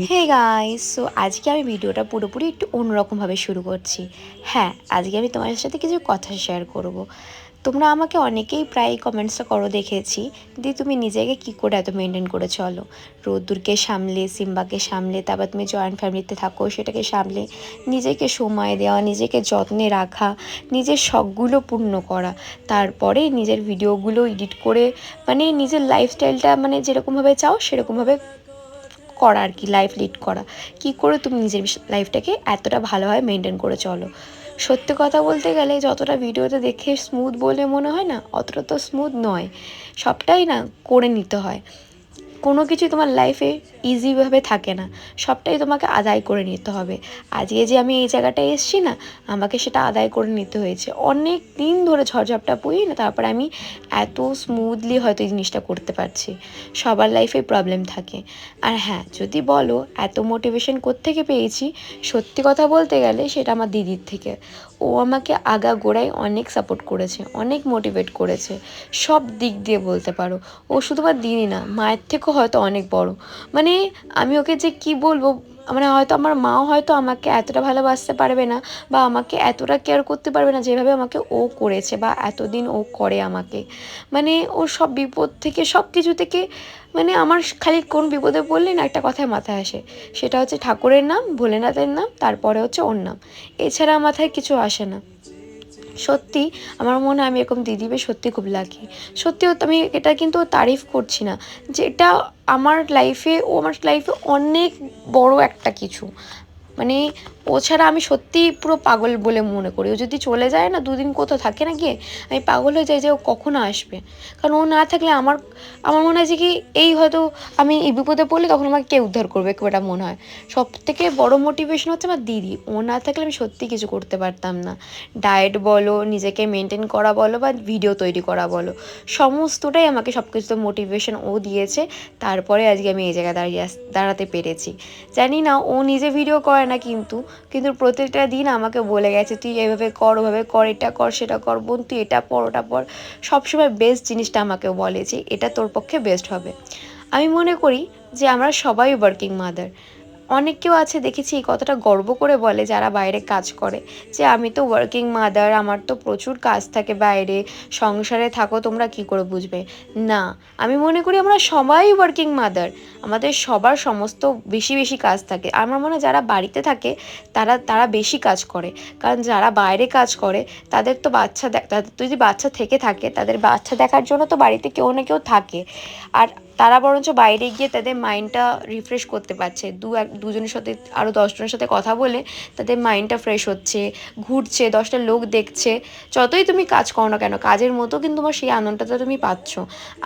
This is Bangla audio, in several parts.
হে গাইস, সো আজকে আমি ভিডিওটা পুরোপুরি একটু অন্যরকমভাবে শুরু করছি। হ্যাঁ, আজকে আমি তোমাদের সাথে কিছু কথা শেয়ার করব। তোমরা আমাকে অনেকেই প্রায় কমেন্টসটা করো দেখেছি, তুমি নিজেকে কি করে এত মেনটেন করে চলো, রোদ্দুরকে সামলে, সিম্বাকে সামলে, তারপর তুমি জয়েন্ট ফ্যামিলিতে থাকো সেটাকে সামলে, নিজেকে সময় দেওয়া, নিজেকে যত্নে রাখা, নিজের শখগুলো পূর্ণ করা, তারপরে নিজের ভিডিওগুলো এডিট করে মানে নিজের লাইফস্টাইলটা মানে যেরকমভাবে চাও সেরকমভাবে করা আর কি, লাইফ লিড করা। কি করে তুমি নিজের লাইফটাকে এতটা ভালোভাবে মেনটেন করে চলো। সত্যি কথা বলতে গেলে যতটা ভিডিওতে দেখে স্মুথ বলে মনে হয় না, অতটা তো স্মুথ নয়। সবটাই না করে নিতে হয়। কোনো কিছুই তোমার লাইফে ইজিভাবে থাকে না, সবটাই তোমাকে আদায় করে নিতে হবে। আজকে যে আমি এই জায়গাটায় এসেছি না, আমাকে সেটা আদায় করে নিতে হয়েছে। অনেক দিন ধরে ঝড়ঝাপটা পড়ি না, তারপর আমি এত স্মুথলি হয়তো এই জিনিসটা করতে পারছি। সবার লাইফে প্রবলেম থাকে। আর হ্যাঁ, যদি বলো এত মোটিভেশন কোত্থেকে পেয়েছি, সত্যি কথা বলতে গেলে সেটা আমার দিদির থেকে। ও আমাকে আগাগোড়ায় অনেক সাপোর্ট করেছে, অনেক মোটিভেট করেছে, সব দিক দিয়ে বলতে পারো। ও শুধুমাত্র দিনই না, মায়ের থেকেও হয়তো অনেক বড়। মানে আমি ওকে যে কি বলবো, মানে হয়তো আমার মাও হয়তো আমাকে এতটা ভালোবাসতে পারবে না, বা আমাকে এতটা কেয়ার করতে পারবে না যেভাবে আমাকে ও করেছে, বা এতদিন ও করে আমাকে। মানে ও সব বিপদ থেকে, সব কিছু থেকে, মানে আমার খালি কোন বিপদে পড়লেই না একটা কথায় মাথায় আসে, সেটা হচ্ছে ঠাকুরের নাম, ভোলেনাথের নাম, তারপরে হচ্ছে ওর নাম। এছাড়া মাথায় কিছু আসে না। সত্যি আমার মনে হয় আমি এরকম দিদি পেয়ে সত্যি খুব লাকি। সত্যি আমি এটা কিন্তু তারিফ করছি না, যে এটা আমার লাইফে, ও আমার লাইফে অনেক বড় একটা কিছু। মানে ও ছাড়া আমি সত্যিই পুরো পাগল বলে মনে করি। ও যদি চলে যায় না, দুদিন কোথাও থাকে না গিয়ে, আমি পাগল হয়ে যাই যে ও কখনো আসবে। কারণ ও না থাকলে আমার আমার মনে হয় যে কি, এই হয়তো আমি এই বিপদে পড়লে তখন আমাকে কে উদ্ধার করবে, কেউ, এটা মনে হয়। সব থেকে বড় মোটিভেশন হচ্ছে আমার দিদি। ও না থাকলে আমি সত্যি কিছু করতে পারতাম না। ডায়েট বলো, নিজেকে মেনটেন করা বলো, বা ভিডিও তৈরি করা বলো, সমস্তটাই আমাকে সব কিছুতে মোটিভেশন ও দিয়েছে। তারপরে আজকে আমি এই জায়গায় দাঁড়াতে পেরেছি। জানি না ও নিজে ভিডিও করে না, কিন্তু প্রত্যেকটা দিন আমাকে বলে গেছে, তুই এভাবে কর, ওভাবে কর, এটা কর, সেটা কর, বোন তুই এটা পর, ওটা পর। সবসময় বেস্ট জিনিসটা আমাকে বলে যে এটা তোর পক্ষে বেস্ট হবে। আমি মনে করি যে আমরা সবাই ওয়ার্কিং মাদার। অনেকেও আছে দেখেছি কতটা গর্ব করে বলে যারা বাইরে কাজ করে, যে আমি তো ওয়ার্কিং মাদার, আমার তো প্রচুর কাজ থাকে বাইরে, সংসারে থাকো তোমরা কি করে বুঝবে। না, আমি মনে করি আমরা সবাই ওয়ার্কিং মাদার। আমাদের সবার সমস্ত বেশি বেশি কাজ থাকে। আমার মনে হয় যারা বাড়িতে থাকে তারা তারা বেশি কাজ করে। কারণ যারা বাইরে কাজ করে তাদের তো তাদের যদি বাচ্চা থেকে থাকে, তাদের বাচ্চা দেখার জন্য তো বাড়িতে কেউ না কেউ থাকে। আর তারা বরঞ্চ বাইরে গিয়ে তাদের মাইন্ডটা রিফ্রেশ করতে পারছে, দুজনের সাথে আরও 10 জনের সাথে কথা বলে তাদের মাইন্ডটা ফ্রেশ হচ্ছে, ঘুরছে, 10টা লোক দেখছে। যতই তুমি কাজ করো না কেন, কাজের মতো কিন্তু তোমার সেই আনন্দটা তুমি পাচ্ছ।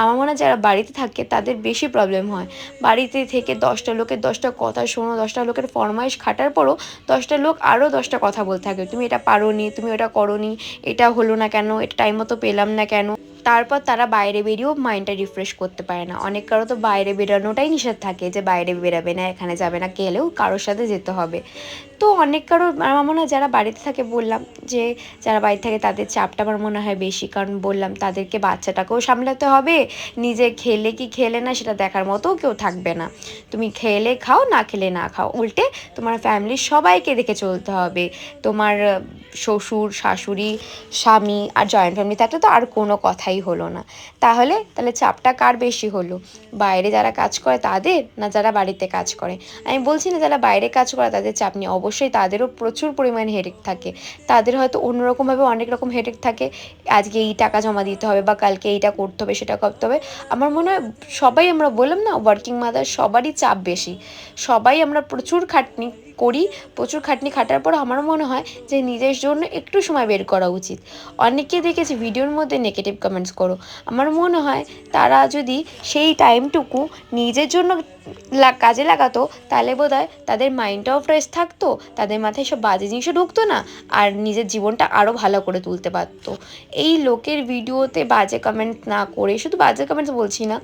আমার মনে হয় যারা বাড়িতে থাকে তাদের বেশি প্রবলেম হয়। বাড়িতে থেকে 10টা লোকের 10টা কথা শোনো, 10টা লোকের ফরমাইশ খাটার পরও 10টা লোক আরও 10টা কথা বলতে থাকে, তুমি এটা পারো নি, তুমি ওটা করো নি, এটা হলো না কেন, এটা টাইম মতো পেলাম না কেন। তারপর তারা বাইরে বেরিয়েও মাইন্ডটা রিফ্রেশ করতে পারে না। অনেক কারো তো বাইরে বেরোনোটাই নিষেধ থাকে, যে বাইরে বেরাবে না, এখানে যাবে না, গেলেও কারোর সাথে যেতে হবে। তো অনেক কারো, আমার মনে হয় যারা বাড়িতে থাকে, বললাম যে যারা বাড়িতে থাকে তাদের চাপটা আমার মনে হয় বেশি। কারণ বললাম তাদেরকে বাচ্চাটাকেও সামলাতে হবে, নিজে খেলে কি খেলে না সেটা দেখার মতোও কেউ থাকবে না। তুমি খেলে খাও, না খেলে না খাও, উল্টে তোমার ফ্যামিলির সবাইকে দেখে চলতে হবে। তোমার শ্বশুর, শাশুড়ি, স্বামী, আর জয়েন্ট ফ্যামিলি থাকলে তো আর কোনো কথাই হলো না। তাহলে চাপটা কার বেশি হলো, বাইরে যারা কাজ করে তাদের, না যারা বাড়িতে কাজ করে? আমি বলছি না যারা বাইরে কাজ করে তাদের চাপ নেই, অবশ্যই তাদেরও প্রচুর পরিমাণে হেডেক থাকে। তাদের হয়তো অন্যরকমভাবে অনেক রকম হেডেক থাকে, আজকে এই টাকা জমা দিতে হবে, বা কালকে এইটা করতে হবে, সেটা করতে হবে। আমার মনে হয় সবাই, আমরা বললাম না ওয়ার্কিং মাদার, সবারই চাপ বেশি। সবাই আমরা প্রচুর খাটনি করি। প্রচুর খাটনি খাটার পর আমার মনে হয় যে নিজের জন্য একটু সময় বের করা উচিত। অনেককে দেখেছি ভিডিওর মধ্যে নেগেটিভ কমেন্টস করো, আমার মনে হয় তারা যদি সেই টাইমটুকু নিজের জন্য কাজে লাগাতো, তাহলে বোধহয় তাদের মাইন্ডটাও ফ্রেশ থাকতো, তাদের মাথায় সব বাজে জিনিসও ঢুকতো না, আর নিজের জীবনটা আরও ভালো করে তুলতে পারতো। এই লোকের ভিডিওতে বাজে কমেন্ট না করে, শুধু বাজে কমেন্টস বলছি না,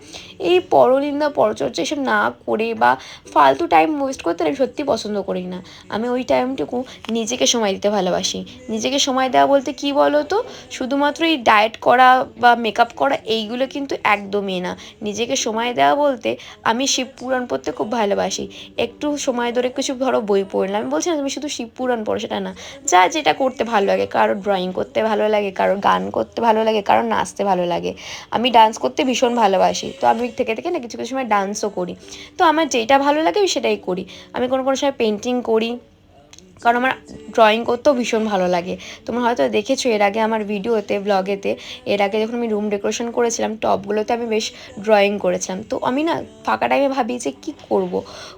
এই পরনিন্দা পরচর্চা এসব না করে, বা ফালতু টাইম ওয়েস্ট করতে আমি সত্যি পছন্দ করি না। আমি ওই টাইমটুকু নিজেকে সময় দিতে ভালোবাসি। নিজেকে সময় দেওয়া বলতে কি বলো তো, শুধুমাত্র এই ডায়েট করা বা মেকআপ করা এইগুলো কিন্তু একদমই না। নিজেকে সময় দেওয়া বলতে আমি শিব পুরাণ পড়তে খুব ভালোবাসি, একটু সময় ধরে কিছু ধরো বই পড়লাম, আমি বলছি না তুমি শুধু শিব পুরাণ পড়ো সেটা না, যা যেটা করতে ভালো লাগে, কারোর ড্রয়িং করতে ভালো লাগে, কারোর গান করতে ভালো লাগে, কারোর নাচতে ভালো লাগে। আমি ডান্স করতে ভীষণ ভালোবাসি, তো আমি থেকে থেকে না কিছু কিছু সময় ডান্সও করি। তো আমার যেটা ভালো লাগে আমি সেটাই করি। আমি কোনো কোনো সময় পেন্টিং করি, কারণ আমার ড্রয়িং করতেও ভীষণ ভালো লাগে। তোমরা হয়তো দেখেছো এর আগে আমার ভিডিওতে, ব্লগেতে, এর আগে যখন আমি রুম ডেকোরেশন করেছিলাম টপগুলোতে আমি বেশ ড্রয়িং করেছিলাম। তো আমি না ফাঁকা টাইমে ভাবি যে কী করব,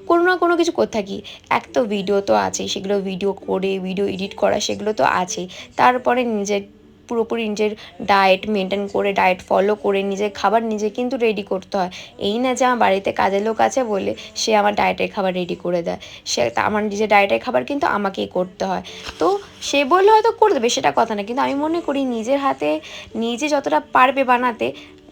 কোনো না কোনো কিছু করতে থাকি। এক তো ভিডিও তো আছেই, সেগুলো ভিডিও করে ভিডিও এডিট করা সেগুলো তো আছেই, তারপরে নিজের পুরোপুরি নিজের ডায়েট মেনটেন করে, ডায়েট ফলো করে নিজের খাবার নিজে কিন্তু রেডি করতে হয়। এই না যে আমার বাড়িতে কাজের লোক আছে বলে সে আমার ডায়েটের খাবার রেডি করে দেয়, সে আমার নিজের ডায়েটের খাবার কিন্তু আমাকেই করতে হয়। তো সে বললে হয়তো করে দেবে, সেটা কথা না, কিন্তু আমি মনে করি নিজের হাতে নিজে যতটা পারবে বানাতে,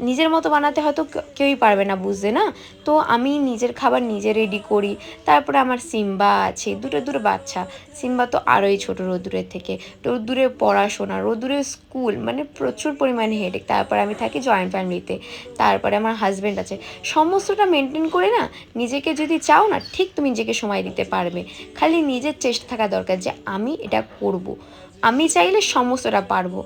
নিজের মতো বানাতে হয়তো কেউই পারবে না, বুঝতে না। তো আমি নিজের খাবার নিজে রেডি করি। তারপরে আমার সিম্বা আছে, দুটো দুটো বাচ্চা। সিম্বা তো আরোই ছোটো রোদ্দুরের থেকে, রোদ্দুরের পড়াশোনা, রোদ্দুরের স্কুল, মানে প্রচুর পরিমাণে হেডেক। তারপরে আমি থাকি জয়েন্ট ফ্যামিলিতে, তারপরে আমার হাজব্যান্ড আছে, সমস্তটা মেনটেন করে না নিজেকে যদি চাও না ঠিক তুমি নিজেকে সময় দিতে পারবে। খালি নিজের চেষ্টা থাকা দরকার যে আমি এটা করব, আমি চাইলে সমস্তটা পারবো,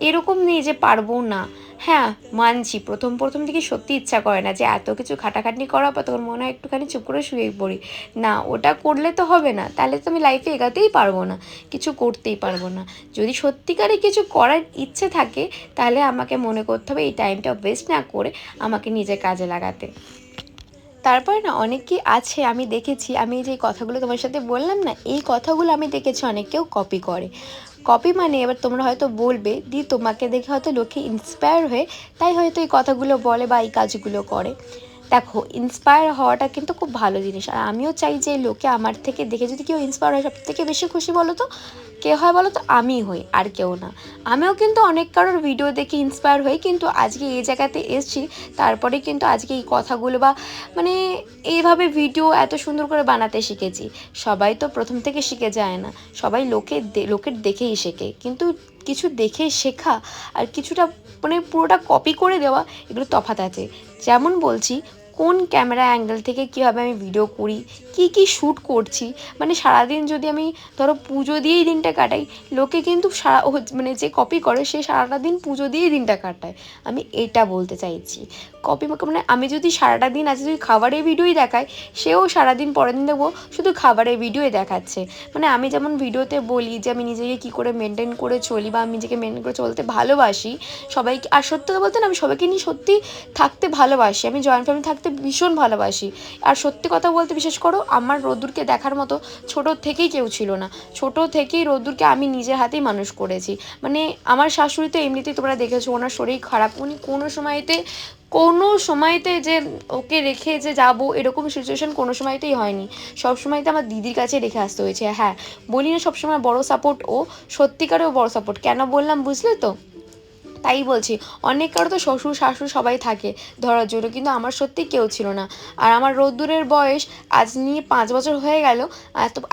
এরকম নেই যে পারবো না। হ্যাঁ মানছি প্রথম প্রথম দিকে সত্যি ইচ্ছা করে না যে এত কিছু খাটাখাটনি করার পর তখন মনে হয় একটুখানি চুপ করে শুয়ে পড়ি। না, ওটা করলে তো হবে না, তাহলে তো আমি লাইফে এগাতেই পারবো না, কিছু করতেই পারবো না। যদি সত্যিকারে কিছু করার ইচ্ছে থাকে তাহলে আমাকে মনে করতে হবে এই টাইমটা ওয়েস্ট না করে আমাকে নিজের কাজে লাগাতে। তারপরে না অনেকেই আছে আমি দেখেছি, আমি যে কথাগুলো তোমার সাথে বললাম না, এই কথাগুলো আমি দেখেছি অনেকেও কপি করে। কপি মানে এবার তোমরা হয়তো বলবে দি তোমাকে দেখে হয়তো লোকে ইন্সপায়ার হয়ে তাই হয়তো এই কথাগুলো বলে বা এই কাজগুলো করে। দেখো ইন্সপায়ার হওয়াটা কিন্তু খুব ভালো জিনিস, আর আমিও চাই যে লোকে আমার থেকে দেখে যদি কেউ ইন্সপায়ার হয়, সব থেকে বেশি খুশি বলো তো কে হয় বলো তো, আমিই হই, আর কেউ না। আমিও কিন্তু অনেক কারোর ভিডিও দেখে ইন্সপায়ার হই, কিন্তু আজকে এই জায়গাতে এসেছি তারপরে কিন্তু আজকে এই কথাগুলো বা মানে এইভাবে ভিডিও এত সুন্দর করে বানাতে শিখেছি। সবাই তো প্রথম থেকে শিখে যায় না, সবাই লোকের দেখেই শেখে, কিন্তু কিছু দেখে শেখা আর কিছুটা মানে পুরোটা কপি করে দেওয়া, এগুলো তফাৎ আছে। যেমন বলছি, কোন ক্যামেরা অ্যাঙ্গেল থেকে কীভাবে আমি ভিডিও করি, কি শ্যুট করছি, মানে সারাদিন যদি আমি ধরো পুজো দিয়েই দিনটা কাটাই, লোকে কিন্তু মানে যে কপি করে সে সারাটা দিন পুজো দিয়েই দিনটা কাটায়। আমি এটা বলতে চাইছি, কপি মানে আমি যদি সারাটা দিন আজ যদি খাবারের ভিডিওই দেখাই, সেও সারাদিন পরের দিন দেখবো শুধু খাবারের ভিডিওই দেখাচ্ছে। মানে আমি যেমন ভিডিওতে বলি যে আমি নিজেকে কী করে মেনটেন করে চলি বা আমি নিজেকে মেনটেন করে চলতে ভালোবাসি সবাইকে, আর সত্যি কথা বলতে না আমি সবাইকে নিয়ে সত্যি থাকতে ভালোবাসি, আমি জয়েন্ট ফ্যামিলি থাকতে ভীষণ ভালোবাসি। আর সত্যি কথা বলতে বিশেষ করো আমার রোদ্দুরকে দেখার মতো ছোটো থেকেই কেউ ছিল না, ছোটো থেকেই রোদ্দুরকে আমি নিজের হাতেই মানুষ করেছি। মানে আমার শাশুড়ি তো এমনিতেই তোমরা দেখেছো ওনার শরীর খারাপ, উনি কোনো সময়তে যে ওকে রেখে যে যাব এরকম সিচুয়েশন কোনো সময়তেই হয়নি, সব সময়তে আমার দিদির কাছে রেখে আসতে হয়েছে। হ্যাঁ বলি না সবসময় বড় সাপোর্ট ও, সত্যিকারেও বড় সাপোর্ট। কেন বললাম বুঝলে তো, তাই বলছি অনেক কারো তো শ্বশুর শাশুড়ি সবাই থাকে ধরার জন্য, কিন্তু আমার সত্যি কেউ ছিল না। আর আমার রোদ্দুরের বয়স আজ নিয়ে 5 বছর হয়ে গেল,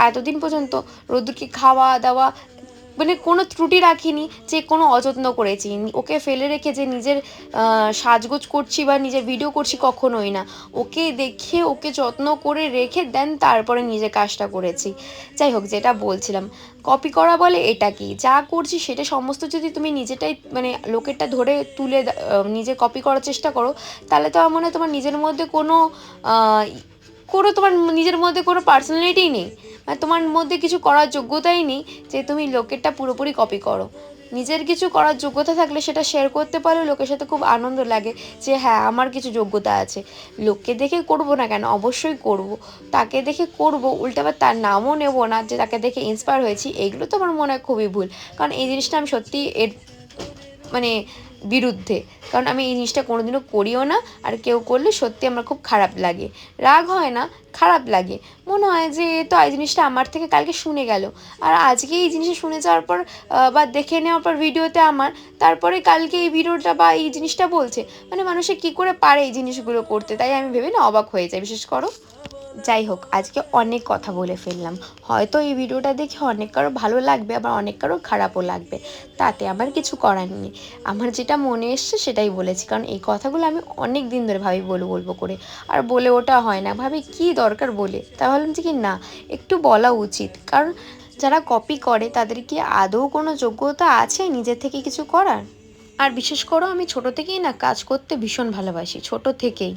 এতদিন পর্যন্ত রোদ্দুরকে খাওয়া দাওয়া মানে কোনো ত্রুটি রাখিনি, যে কোনো অযত্ন করেছি, ওকে ফেলে রেখে যে নিজের সাজগোজ করছি বা নিজের ভিডিও করছি কখনোই না। ওকে দেখে ওকে যত্ন করে রেখে দেন তারপরে নিজের কাজটা করেছি। যাই হোক, যেটা বলছিলাম কপি করা বলে এটা কি, যা করছি সেটা সমস্ত যদি তুমি নিজেটাই মানে লোকেরটা ধরে তুলে নিজে কপি করার চেষ্টা করো, তাহলে তো আমার মনে হয় তোমার নিজের মধ্যে তোমার নিজের মধ্যে কোনো পার্সোনালিটি নেই, মানে তোমার মধ্যে কিছু করার যোগ্যতাই নেই যে তুমি লোকেরটা পুরোপুরি কপি করো। নিজের কিছু করার যোগ্যতা থাকলে সেটা শেয়ার করতে পারলে লোকের সাথে খুব আনন্দ লাগে যে হ্যাঁ আমার কিছু যোগ্যতা আছে। লোককে দেখে করবো না কেন, অবশ্যই করব, তাকে দেখে করব, উল্টে আবার তার নামও নেব না যে তাকে দেখে ইন্সপায়ার হয়েছি, এইগুলো তো আমার মনে হয় খুবই ভুল। কারণ এই জিনিসটা আমি সত্যি এর মানে বিরুদ্ধে, কারণ আমি এই জিনিসটা কোনোদিনও করিও না, আর কেউ করলে সত্যি আমার খুব খারাপ লাগে, রাগ হয় না খারাপ লাগে, মনে হয় যে তো এই জিনিসটা আমার থেকে কালকে শুনে গেল, আর আজকে এই জিনিসটা শুনে যাওয়ার পর বা দেখে নেওয়ার পর ভিডিওতে আমার, তারপরে কালকে এই ভিডিওটা বা এই জিনিসটা বলছে, মানে মানুষে কি করে পারে এই জিনিসগুলো করতে, তাই আমি ভেবে না অবাক হয়ে যাই বিশেষ করো। যাই হোক, আজকে অনেক কথা বলে ফেললাম। হয়তো এই ভিডিওটা দেখে অনেক কারো ভালো লাগবে, আবার অনেক কারো খারাপও লাগবে, তাতে আমার কিছু করার নেই। আমার যেটা মনে এসছে সেটাই বলেছি, কারণ এই কথাগুলো আমি অনেক দিন ধরে ভাবি বলবো বলবো করে, আর বলে ওটা হয় না। ভাবি কি দরকার বলে, তা ভাবলাম যে কি না, একটু বলা উচিত। কারণ যারা কপি করে তাদের কি আদৌ কোনো যোগ্যতা আছে নিজের থেকে কিছু করার? আর বিশেষ করে আমি ছোট থেকেই না কাজ করতে ভীষণ ভালোবাসি, ছোট থেকেই।